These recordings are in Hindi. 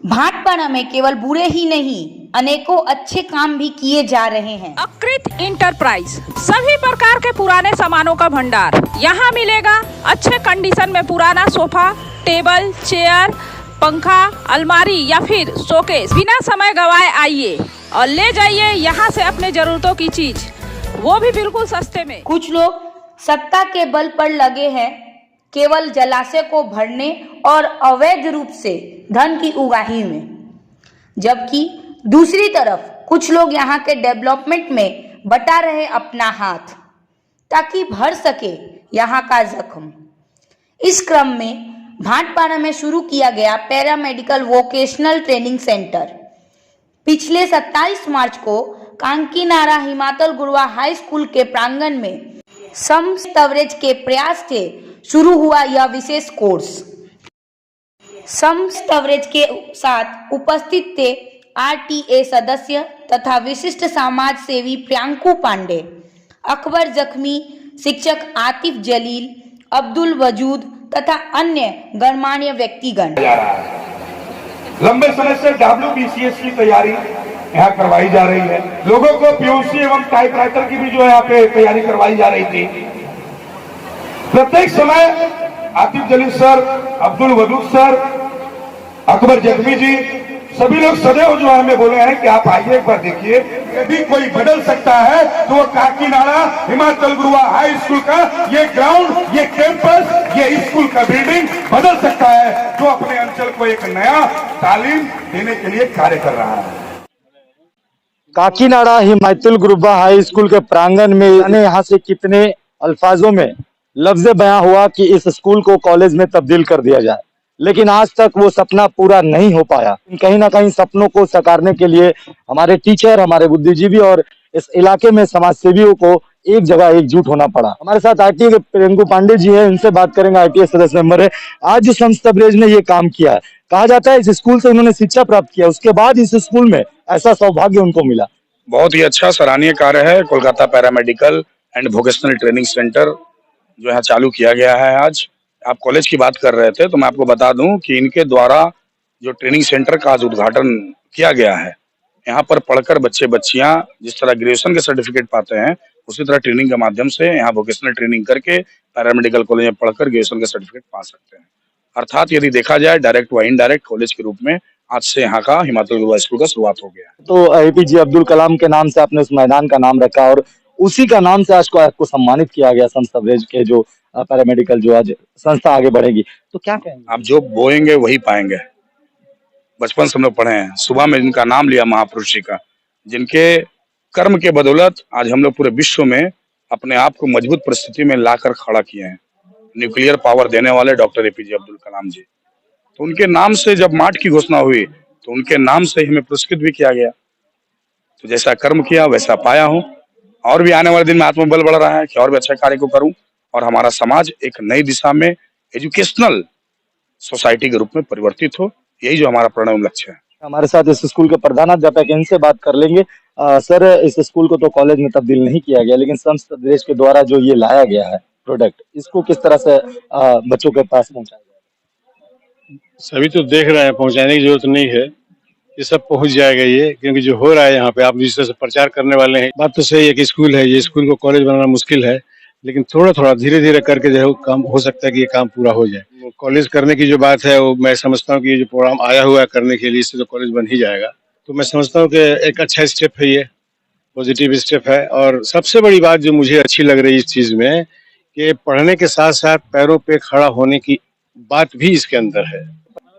भाटपाड़ा में केवल बुरे ही नहीं अनेकों अच्छे काम भी किए जा रहे हैं। अकृत इंटरप्राइज सभी प्रकार के पुराने सामानों का भंडार। यहाँ मिलेगा अच्छे कंडीशन में पुराना सोफा, टेबल, चेयर, पंखा, अलमारी या फिर शोकेस। बिना समय गवाए आइए और ले जाइए यहाँ से अपने जरूरतों की चीज, वो भी बिल्कुल सस्ते में। कुछ लोग सत्ता के बल पर लगे हैं केवल जलाशय को भरने और अवैध रूप से धन की उगाही में, जबकि दूसरी तरफ कुछ लोग यहाँ के डेवलपमेंट में बटा रहे अपना हाथ ताकि भर सके यहाँ का जख्म। इस क्रम में भाटपाड़ा में शुरू किया गया पैरामेडिकल वोकेशनल ट्रेनिंग सेंटर पिछले 27 मार्च को कांकीनाड़ा हिमाचल गुरुआ हाई स्कूल के प्रांगण में सम कवरेज के प्रयास से शुरू हुआ यह विशेष कोर्स। सम कवरेज के साथ उपस्थित थे आरटीए सदस्य तथा विशिष्ट समाज सेवी प्रियांकु पांडे, अकबर जख्मी, शिक्षक आतिफ जलील, अब्दुल वजूद तथा अन्य गणमान्य व्यक्तिगण। लंबे समय से WBCS की तैयारी यहाँ करवाई जा रही है। लोगों को पीयूसी एवं टाइपराइटर की भी जो यहाँ पे तैयारी करवाई जा रही थी। प्रत्येक समय आतिफ जलील सर, अब्दुल वदूद सर, अकबर जख्मी जी, सभी लोग सदैव जो हमें बोले हैं कि आप आइए एक बार देखिए, यदि कोई बदल सकता है तो वो काकीनाड़ा हिमाचल गुरुआ हाई स्कूल का ये ग्राउंड, ये कैंपस, ये स्कूल का बिल्डिंग बदल सकता है, जो अपने अंचल को एक नया तालीम देने के लिए कार्य कर रहा है। काकीनाड़ा हिमाचल गुरुआ हाई स्कूल के प्रांगण में यहाँ से कितने अल्फाजों में लफ्ज बयां हुआ कि इस स्कूल को कॉलेज में तब्दील कर दिया जाए, लेकिन आज तक वो सपना पूरा नहीं हो पाया। कहीं ना कहीं सपनों को साकारने के लिए हमारे टीचर, हमारे बुद्धिजीवी और इस इलाके में समाज सेवियों को एक जगह एकजुट होना पड़ा। हमारे साथ आईटीए के प्रियंकु पांडे जी हैं, इनसे बात करेंगे। आईटीए सदस्य मेंबर है। आज जो संत तबरेज ने ये काम किया है, कहा जाता है इस स्कूल से उन्होंने शिक्षा प्राप्त किया, उसके बाद इस स्कूल में ऐसा सौभाग्य उनको मिला। बहुत ही अच्छा सराहनीय कार्य है। Kolkata paramedical and vocational training centre जो यहाँ चालू किया गया है। आज आप कॉलेज की बात कर रहे थे तो मैं आपको बता दूं कि इनके द्वारा जो ट्रेनिंग सेंटर का आज उद्घाटन किया गया है, यहाँ पर पढ़कर बच्चे बच्चियां जिस तरह ग्रेजुएशन के सर्टिफिकेट पाते हैं, उसी तरह ट्रेनिंग के माध्यम से यहाँ वोकेशनल ट्रेनिंग करके पैरामेडिकल कॉलेज में पढ़कर ग्रेजुएशन का सर्टिफिकेट पा सकते हैं। अर्थात यदि देखा जाए डायरेक्ट व इनडायरेक्ट कॉलेज के रूप में आज से यहाँ का हिमाचल गुरुआ स्कूल का शुरुआत हो गया। तो एपीजे अब्दुल कलाम के नाम से आपने उस मैदान का नाम रखा और उसी का नाम से आज को आपको सम्मानित किया गया संत तबरेज के जो पैरामेडिकल जो आज संस्था आगे बढ़ेगी, तो क्या कहेंगे? आप जो बोएंगे वही पाएंगे। बचपन से हम लोग पढ़े हैं, सुबह में जिनका नाम लिया महापुरुष जी का, जिनके कर्म के बदौलत आज हम लोग पूरे विश्व में अपने आप को मजबूत परिस्थिति में लाकर खड़ा किए हैं। न्यूक्लियर पावर देने वाले डॉक्टर एपीजे अब्दुल कलाम जी, तो उनके नाम से जब मार्ट की घोषणा हुई तो उनके नाम से हमें पुरस्कृत भी किया गया। तो जैसा कर्म किया वैसा पाया हूँ, और भी आने वाले दिन में आत्मबल बढ़ रहा है कि और भी अच्छे कार्य को करूं और हमारा समाज एक नई दिशा में एजुकेशनल सोसाइटी के रूप में परिवर्तित हो। यही जो हमारा प्रणव लक्ष्य है। हमारे साथ इस स्कूल के प्रधानाध्यापक, इनसे बात कर लेंगे। सर, इस स्कूल को तो कॉलेज में तब्दील नहीं किया गया, लेकिन संत तबरेज के द्वारा जो ये लाया गया है प्रोडक्ट, इसको किस तरह से बच्चों के पास पहुंचाया जाए? सभी तो देख रहे हैं, पहुंचाने की जरूरत नहीं है, ये सब पहुंच जाएगा ये, क्योंकि जो हो रहा है यहाँ पे, आप जिस तरह से प्रचार करने वाले हैं, बात तो सही है कि स्कूल है, ये स्कूल को कॉलेज बनाना मुश्किल है, लेकिन थोड़ा थोड़ा धीरे धीरे करके जो है काम हो सकता है कि ये काम पूरा हो जाए। कॉलेज करने की जो बात है वो मैं समझता हूँ कि ये जो प्रोग्राम आया हुआ है करने के लिए, इससे तो कॉलेज बन ही जाएगा। तो मैं समझता हूँ कि एक अच्छा स्टेप है, ये पॉजिटिव स्टेप है। और सबसे बड़ी बात जो मुझे अच्छी लग रही है इस चीज में, कि पढ़ने के साथ साथ पैरों पे खड़ा होने की बात भी इसके अंदर है।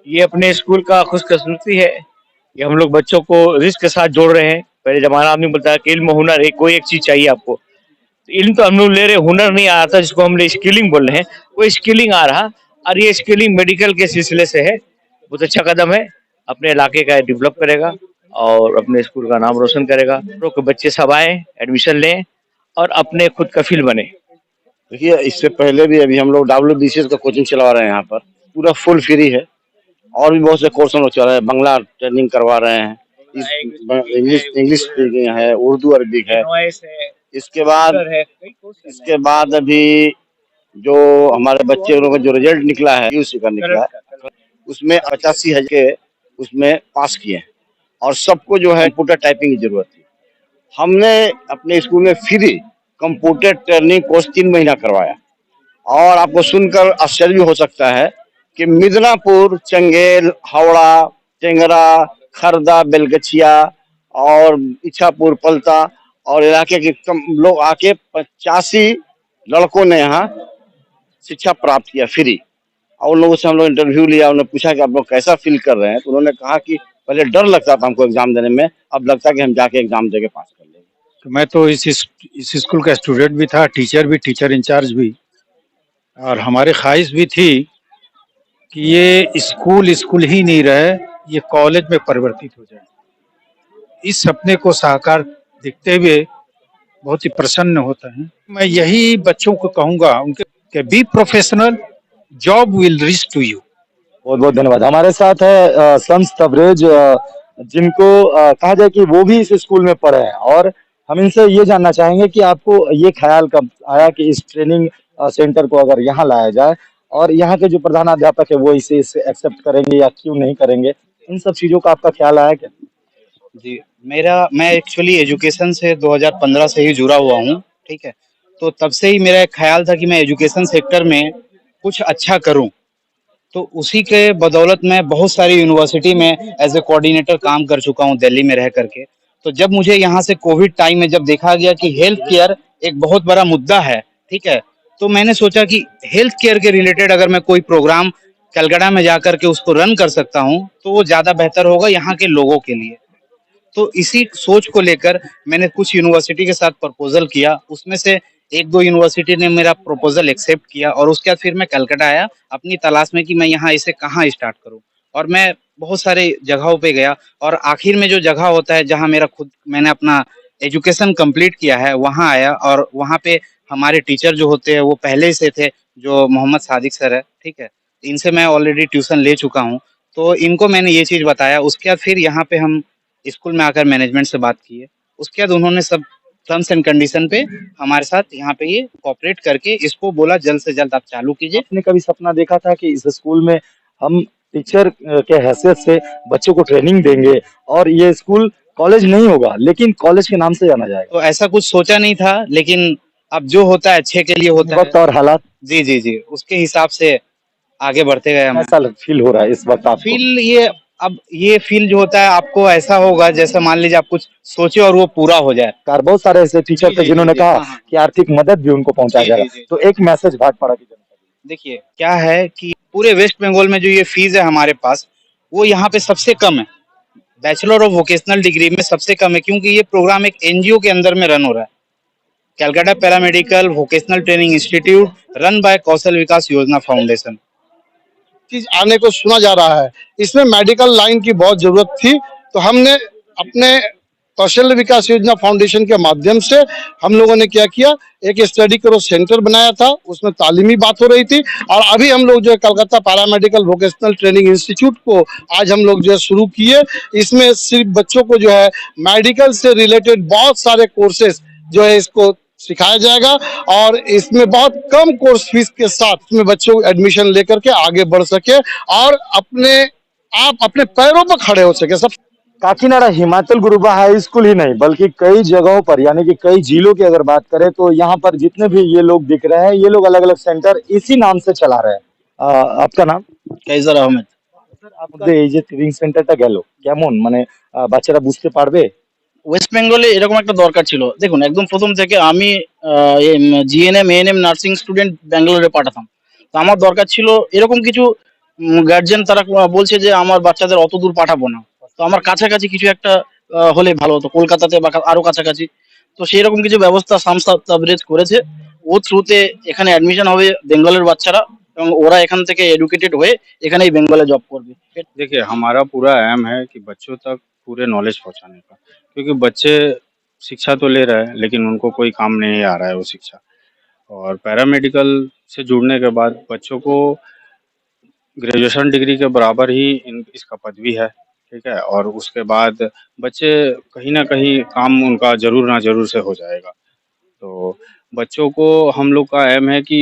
ये अपने स्कूल का खुशकिस्मती है कि हम लोग बच्चों को रिस्क के साथ जोड़ रहे हैं। पहले जमाना आदमी बोलता है कि इल्म हुनर है, कोई एक चीज चाहिए आपको, तो इल्म तो हम लोग ले रहे, हुनर नहीं आ रहा था, जिसको हम लोग स्किलिंग बोल रहे हैं, वो स्किलिंग आ रहा। और ये स्किलिंग मेडिकल के सिलसिले से है, बहुत अच्छा कदम है, अपने इलाके का डेवलप करेगा और अपने स्कूल का नाम रोशन करेगा। तो बच्चे सब आए, एडमिशन लें और अपने खुद कफिल बने। देखिए, इससे पहले भी अभी हम लोग WBCS का कोचिंग चला रहे हैं, यहाँ पर पूरा फुल फ्री है, और भी बहुत से कोर्स हम लोग चला रहे हैं, बांग्ला ट्रेनिंग करवा रहे हैं, इंग्लिश स्पीकिंग है, उर्दू अरबिक है। इसके बाद अभी जो हमारे बच्चे लोगों का जो रिजल्ट निकला है, यूसी का निकला है, उसमें 85,000 के उसमें पास किए हैं और सबको जो है कंप्यूटर टाइपिंग की जरूरत थी। हमने अपने स्कूल में फ्री कंप्यूटर ट्रेनिंग कोर्स 3 महीना करवाया और आपको सुनकर आश्चर्य भी हो सकता है कि मिदनापुर, चंगेल, हावड़ा, टेंगरा, खरदा, बेलगछिया और इच्छापुर, पलता और इलाके के लोग आके 85 लड़कों ने यहाँ शिक्षा प्राप्त किया फ्री। और उन लोगों से हम लोग इंटरव्यू लिया, उन्होंने पूछा कि आप लोग कैसा फील कर रहे हैं, तो उन्होंने कहा कि पहले डर लगता था हमको एग्जाम देने में, अब लगता है कि हम जाके एग्जाम देके पास कर लेंगे। तो मैं तो इस स्कूल का स्टूडेंट भी था, टीचर इंचार्ज भी, और हमारी ख्वाहिश भी थी कि ये स्कूल ही नहीं रहे, ये कॉलेज में परिवर्तित हो जाए। इस सपने को साकार देखते हुए बहुत ही प्रसन्न होता है। मैं यही बच्चों को कहूंगा उनके कि be professional, job will reach to you. बहुत बहुत धन्यवाद। हमारे साथ है शम्स तबरेज, जिनको कहा जाए कि वो भी इस स्कूल में पढ़े हैं, और हम इनसे ये जानना चाहेंगे कि आपको ये ख्याल कब आया कि इस ट्रेनिंग सेंटर को अगर यहाँ लाया जाए, और यहाँ के जो प्रधानाध्यापक है वो इसे एक्सेप्ट करेंगे या क्यों नहीं करेंगे, इन सब चीजों का आपका ख्याल आया क्या? जी, मैं एक्चुअली एजुकेशन से 2015 से ही जुड़ा हुआ हूँ, ठीक है। तो तब से ही मेरा एक ख्याल था कि मैं एजुकेशन सेक्टर में कुछ अच्छा करूँ। तो उसी के बदौलत मैं बहुत सारी यूनिवर्सिटी में एज ए कोऑर्डिनेटर काम कर चुका हूँ दिल्ली में रह करके। तो जब मुझे यहाँ से कोविड टाइम में जब देखा गया कि हेल्थ केयर एक बहुत बड़ा मुद्दा है, ठीक है, तो मैंने सोचा कि हेल्थ केयर के रिलेटेड अगर मैं कोई प्रोग्राम कलकत्ता में जाकर के उसको रन कर सकता हूँ तो वो ज़्यादा बेहतर होगा यहाँ के लोगों के लिए। तो इसी सोच को लेकर मैंने कुछ यूनिवर्सिटी के साथ प्रपोजल किया, उसमें से एक दो यूनिवर्सिटी ने मेरा प्रपोजल एक्सेप्ट किया और उसके बाद फिर मैं कलकत्ता आया अपनी तलाश में कि मैं यहाँ इसे कहाँ स्टार्ट करूँ। और मैं बहुत सारे जगहों पे गया और आखिर में जो जगह होता है जहाँ मैंने अपना एजुकेशन कंप्लीट किया है वहाँ आया, और वहाँ पे हमारे टीचर जो होते हैं वो पहले से थे, जो मोहम्मद सादिक सर है, ठीक है, इनसे मैं ऑलरेडी ट्यूशन ले चुका हूँ। तो इनको मैंने ये चीज़ बताया। उसके बाद फिर यहाँ पे हम स्कूल में आकर मैनेजमेंट से बात की है। उसके बाद उन्होंने सब टर्म्स एंड कंडीशन पे हमारे साथ यहाँ पे ये कोऑपरेट करके इसको बोला जल्द से जल्द आप चालू कीजिए। आपने कभी सपना देखा था कि इस स्कूल में हम टीचर के हैसियत से बच्चों को ट्रेनिंग देंगे और ये स्कूल कॉलेज नहीं होगा लेकिन कॉलेज के नाम से जाना जाएगा? तो ऐसा कुछ सोचा नहीं था, लेकिन अब जो होता है अच्छे के लिए होता है। वक्त और हालात जी जी जी, उसके हिसाब से आगे बढ़ते गए हम। ऐसा फील हो रहा है इस वक्त आपको? फील ये फील जो होता है आपको ऐसा होगा जैसे मान लीजिए आप कुछ सोचे और वो पूरा हो जाए। बहुत सारे ऐसे टीचर थे जिन्होंने कहा हाँ। कि आर्थिक मदद भी उनको पहुंचाया जाएगा, तो एक मैसेज भाटपाड़ा की जनता को। देखिए क्या है कि पूरे वेस्ट बंगाल में जो ये फीस है हमारे पास, वो यहाँ पे सबसे कम है। बैचलर ऑफ वोकेशनल डिग्री में सबसे कम है, क्योंकि ये प्रोग्राम एक एनजीओ के अंदर में रन हो रहा है, Calcutta paramedical vocational training institute run by Kaushal Vikas Yojana foundation. चीज आने को सुना जा रहा है, इसमें मेडिकल लाइन की बहुत जरूरत थी, तो हमने अपने कौशल विकास योजना फाउंडेशन के माध्यम से हम लोगों ने क्या किया, एक स्टडी करो सेंटर बनाया था, उसमें तालीमी बात हो रही थी। और अभी हम लोग जो है Calcutta paramedical vocational training institute को आज हम लोग जो है शुरू किए। इसमें सिर्फ बच्चों को जो है मेडिकल से रिलेटेड बहुत सारे कोर्सेज जो है इसको सिखाया जाएगा, और इसमें बहुत कम कोर्स फीस के साथ इसमें बच्चों को एडमिशन लेकर के आगे बढ़ सके और अपने पैरों पर खड़े हो सके। सब काकीनाडा हिमाचल गुरुबा हाई स्कूल ही नहीं बल्कि कई जगहों पर यानी कि कई जिलों की अगर बात करें तो यहाँ पर जितने भी ये लोग दिख रहे हैं, ये लोग अलग अलग सेंटर इसी नाम से चला रहे हैं। आपका नाम? कैसर अहमद। আপনাদের এই যে ট্রেনিং সেন্টারটা গেল কেমন, মানে বাচ্চারা বুঝতে পারবে? ওয়েস্ট বেঙ্গলে এরকম একটা দরকার ছিল। দেখুন একদম প্রথম থেকে আমি জিএনএম এএনএম নার্সিং স্টুডেন্ট ব্যাঙ্গালোরে পাঠাতাম। তো আমার দরকার ছিল এরকম কিছু গার্জিয়ান তারা বলছে যে আমার বাচ্চাদের অত দূর পাঠাবো না, তো আমার কাছাকাছি কিছু একটা হলে ভালো হতো, কলকাতাতে বা আরো কাছাকাছি। তো সেই রকম কিছু ব্যবস্থা শামস তাবরেজ করেছে। ও থ্রুতে এখানে অ্যাডমিশন হবে বেঙ্গলের বাচ্চারা এবং ওরা এখান থেকে এডুকেটেড হয়ে এখানেই বেঙ্গলে জব করবে। देखिए हमारा पूरा एम है कि बच्चों तक पूरे नॉलेज पहुंचाने का, क्योंकि बच्चे शिक्षा तो ले रहे हैं लेकिन उनको कोई काम नहीं आ रहा है वो शिक्षा। और पैरामेडिकल से जुड़ने के बाद बच्चों को ग्रेजुएशन डिग्री के बराबर ही इसका पदवी है, ठीक है। और उसके बाद बच्चे कहीं ना कहीं काम उनका जरूर ना जरूर से हो जाएगा। तो बच्चों को हम लोग का एम है कि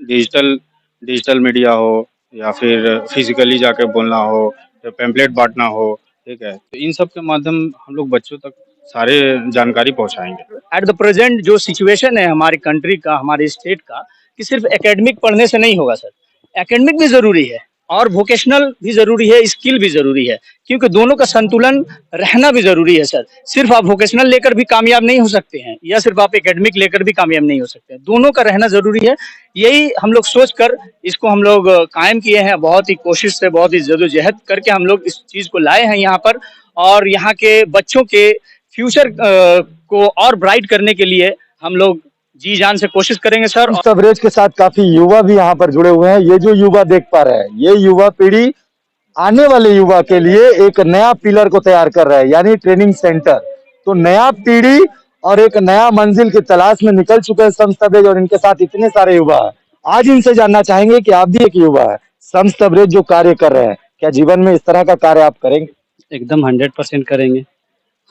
डिजिटल मीडिया हो या फिर फिजिकली जाके बोलना हो तो पैम्पलेट बांटना हो, ठीक है, तो इन सब के माध्यम हम लोग बच्चों तक सारे जानकारी पहुंचाएंगे। एट द प्रेजेंट जो सिचुएशन है हमारी कंट्री का, हमारे स्टेट का, कि सिर्फ एकेडमिक पढ़ने से नहीं होगा सर। एकेडमिक भी जरूरी है और वोकेशनल भी जरूरी है, स्किल भी जरूरी है, क्योंकि दोनों का संतुलन रहना भी जरूरी है सर। सिर्फ आप वोकेशनल लेकर भी कामयाब नहीं हो सकते हैं या सिर्फ आप एकेडमिक लेकर भी कामयाब नहीं हो सकते हैं, दोनों का रहना जरूरी है। यही हम लोग सोच कर इसको हम लोग कायम किए हैं, बहुत ही कोशिश से, बहुत ही जद्दोजहद करके हम लोग इस चीज को लाए हैं यहाँ पर, और यहाँ के बच्चों के फ्यूचर को और ब्राइट करने के लिए हम लोग जी जान से कोशिश करेंगे सर। इस कवरेज के साथ काफी युवा भी यहाँ पर जुड़े हुए हैं। ये जो युवा देख पा रहे हैं, ये युवा पीढ़ी आने वाले युवा के लिए एक नया पिलर को तैयार कर रहा है, यानी ट्रेनिंग सेंटर। तो नया पीढ़ी और एक नया मंजिल की तलाश में निकल चुके हैं सम्स तबरेज, और इनके साथ इतने सारे युवा हैं। आज इनसे जानना चाहेंगे कि आप भी एक युवा है, सम्स तबरेज जो कार्य कर रहे हैं, क्या जीवन में इस तरह का कार्य आप करेंगे? एकदम 100% करेंगे।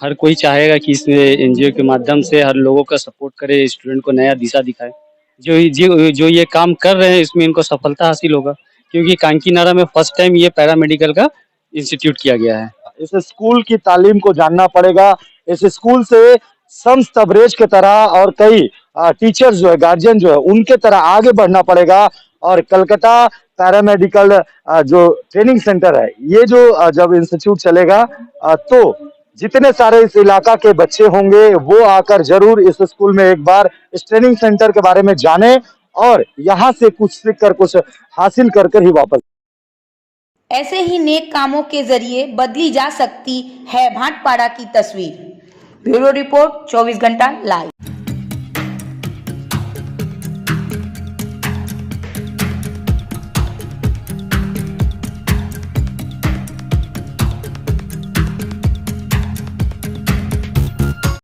हर कोई चाहेगा कि इस एनजीओ के माध्यम से हर लोगों का सपोर्ट करे, स्टूडेंट को नया दिशा दिखाए। जो ये काम कर रहे हैं इसमें इनको सफलता हासिल होगा, क्योंकि कांकीनाडा में फर्स्ट टाइम ये पैरामेडिकल का इंस्टीट्यूट किया गया है। इस स्कूल की तालीम को जानना पड़ेगा। इस स्कूल से सम्स तबरेज के तरह और कई टीचर्स जो है, गार्जियन जो है, उनके तरह आगे बढ़ना पड़ेगा। और कलकत्ता पैरामेडिकल जो ट्रेनिंग सेंटर है, ये जो जब इंस्टीट्यूट चलेगा तो जितने सारे इस इलाका के बच्चे होंगे वो आकर जरूर इस स्कूल में एक बार इस ट्रेनिंग सेंटर के बारे में जाने और यहाँ से कुछ सीख कर कुछ हासिल कर ही वापस। ऐसे ही नेक कामों के जरिए बदली जा सकती है भाटपाड़ा की तस्वीर। ब्यूरो रिपोर्ट 24 घंटा लाइव।